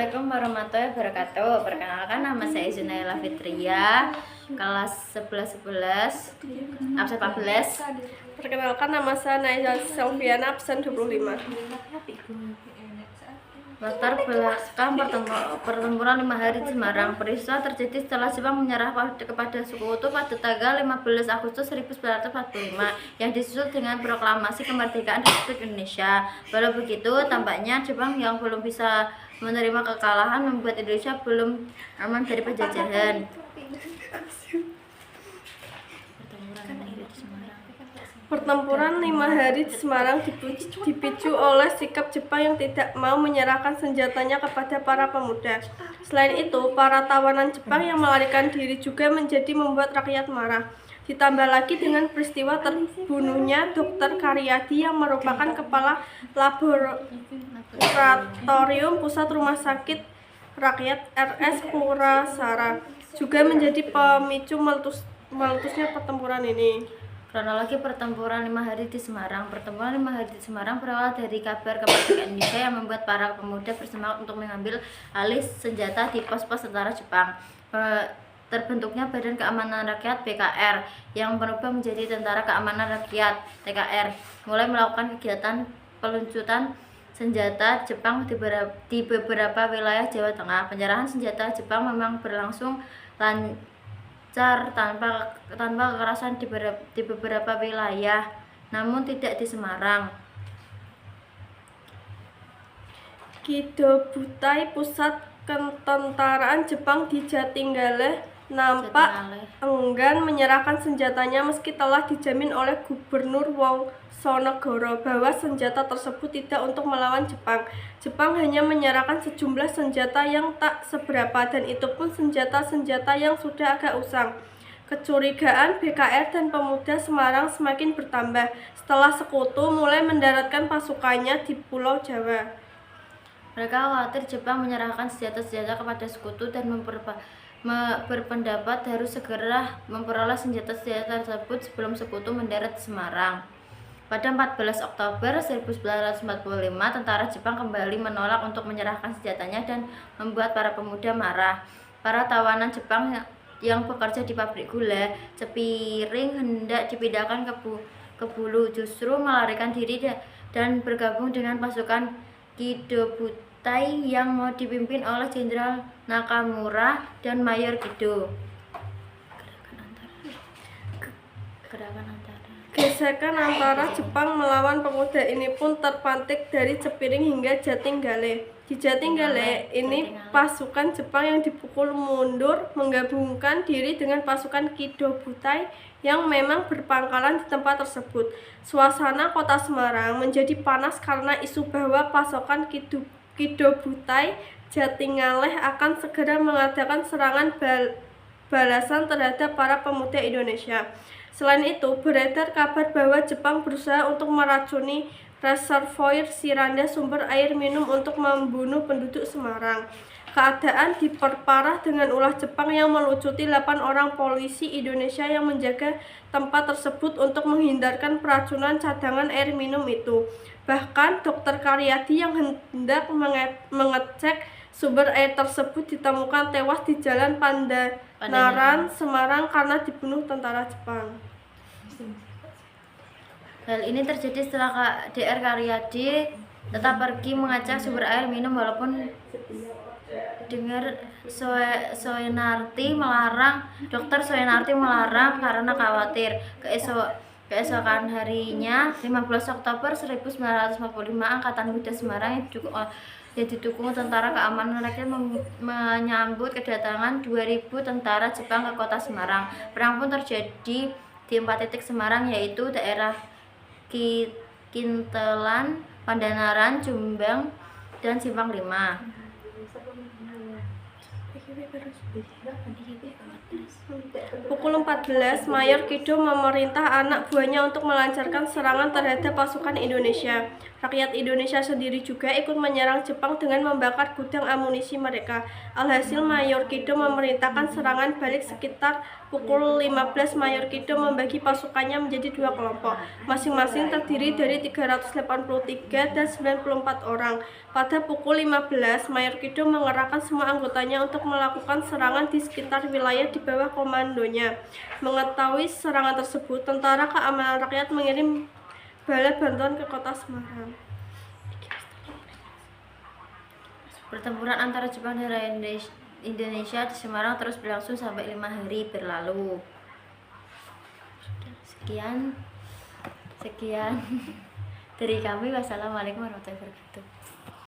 Assalamualaikum warahmatullahi wabarakatuh. Perkenalkan, nama saya Zunaila Fitria, kelas 11 absen 14. Perkenalkan, nama saya Naiza Selviana, absen 25. Latar belakang pertempuran 5 hari di Semarang. Peristiwa terjadi setelah Jepang menyerah kepada Sekutu pada tanggal 15 Agustus 1945 yang disusul dengan proklamasi kemerdekaan Republik Indonesia. Walau begitu, tampaknya Jepang yang belum bisa menerima kekalahan membuat Indonesia belum aman dari penjajahan. Pertempuran 5 hari di Semarang dipicu oleh sikap Jepang yang tidak mau menyerahkan senjatanya kepada para pemuda. Selain itu, para tawanan Jepang yang melarikan diri juga membuat rakyat marah. Ditambah lagi dengan peristiwa terbunuhnya Dr. Karyadi yang merupakan kepala laboratorium pusat rumah sakit rakyat RS Purasara, juga menjadi pemicu meletusnya pertempuran ini. Kronologi pertempuran 5 hari di Semarang. Pertempuran 5 hari di Semarang berawal dari kabar kemerdekaan Indonesia yang membuat para pemuda bersemangat untuk mengambil alih senjata di pos-pos tentara Jepang. Terbentuknya Badan Keamanan Rakyat (BKR) yang berubah menjadi Tentara Keamanan Rakyat (TKR), mulai melakukan kegiatan peluncuran senjata Jepang di beberapa wilayah Jawa Tengah. Penyerahan senjata Jepang memang berlangsung lancar tanpa kekerasan di beberapa wilayah, namun tidak di Semarang. Kidobutai, pusat ketentaraan Jepang di Jatinggala, nampak enggan menyerahkan senjatanya meski telah dijamin oleh Gubernur Wongsonegoro bahwa senjata tersebut tidak untuk melawan Jepang. Jepang hanya menyerahkan sejumlah senjata yang tak seberapa, dan itu pun senjata-senjata yang sudah agak usang. Kecurigaan BKR dan pemuda Semarang semakin bertambah setelah Sekutu mulai mendaratkan pasukannya di Pulau Jawa. Mereka khawatir Jepang menyerahkan senjata-senjata kepada Sekutu dan berpendapat harus segera memperoleh senjata-senjata tersebut sebelum Sekutu mendarat di Semarang. Pada 14 Oktober 1945, tentara Jepang kembali menolak untuk menyerahkan senjatanya dan membuat para pemuda marah. Para tawanan Jepang yang bekerja di pabrik gula Cepiring hendak dipindahkan ke Bulu justru melarikan diri dan bergabung dengan pasukan Kidobutai yang dipimpin oleh Jenderal Nakamura dan Mayor Kido. Gesekan antara Jepang melawan pemuda ini pun terpantik dari Cepiring hingga Jatinggale. Di Jatinggale ini pasukan Jepang yang dipukul mundur menggabungkan diri dengan pasukan Kidobutai yang memang berpangkalan di tempat tersebut. Suasana kota Semarang menjadi panas karena isu bahwa pasukan Kidobutai Jatinggale akan segera mengadakan serangan balasan terhadap para pemuda Indonesia. Selain itu, beredar kabar bahwa Jepang berusaha untuk meracuni reservoir Siranda, sumber air minum, untuk membunuh penduduk Semarang. Keadaan diperparah dengan ulah Jepang yang melucuti 8 orang polisi Indonesia yang menjaga tempat tersebut untuk menghindarkan peracunan cadangan air minum itu. Bahkan Dr. Karyadi yang hendak mengecek sumber air tersebut ditemukan tewas di Jalan Pandanaran, Semarang karena dibunuh tentara Jepang. Hal ini terjadi setelah Dr. Karyadi tetap pergi mengecek sumber air minum walaupun dengar Dr. Soenarti melarang karena khawatir. Keesokan harinya, 15 Oktober 1945, Angkatan Muda Semarang yang didukung Tentara Keamanan Rakyat menyambut kedatangan 2.000 tentara Jepang ke kota Semarang. Perang pun terjadi di 4 titik Semarang, yaitu daerah Kintelan, Pandanaran, Jombang, dan Simpang 5. Pukul 14, Mayor Kido memerintah anak buahnya untuk melancarkan serangan terhadap pasukan Indonesia. Rakyat Indonesia sendiri juga ikut menyerang Jepang dengan membakar gudang amunisi mereka. Alhasil Mayor Kido memerintahkan serangan balik sekitar pukul 15. Mayor Kido membagi pasukannya menjadi dua kelompok, masing-masing terdiri dari 383 dan 94 orang. Pada pukul 15, Mayor Kido mengerahkan semua anggotanya untuk melakukan serangan di sekitar wilayah di bawah komandonya. Mengetahui serangan tersebut, Tentara Keamanan Rakyat mengirim bala bantuan ke kota Semarang. Pertempuran antara Jepang dan Indonesia di Semarang terus berlangsung sampai 5 hari berlalu. Sekian dari kami. Wassalamualaikum warahmatullahi wabarakatuh.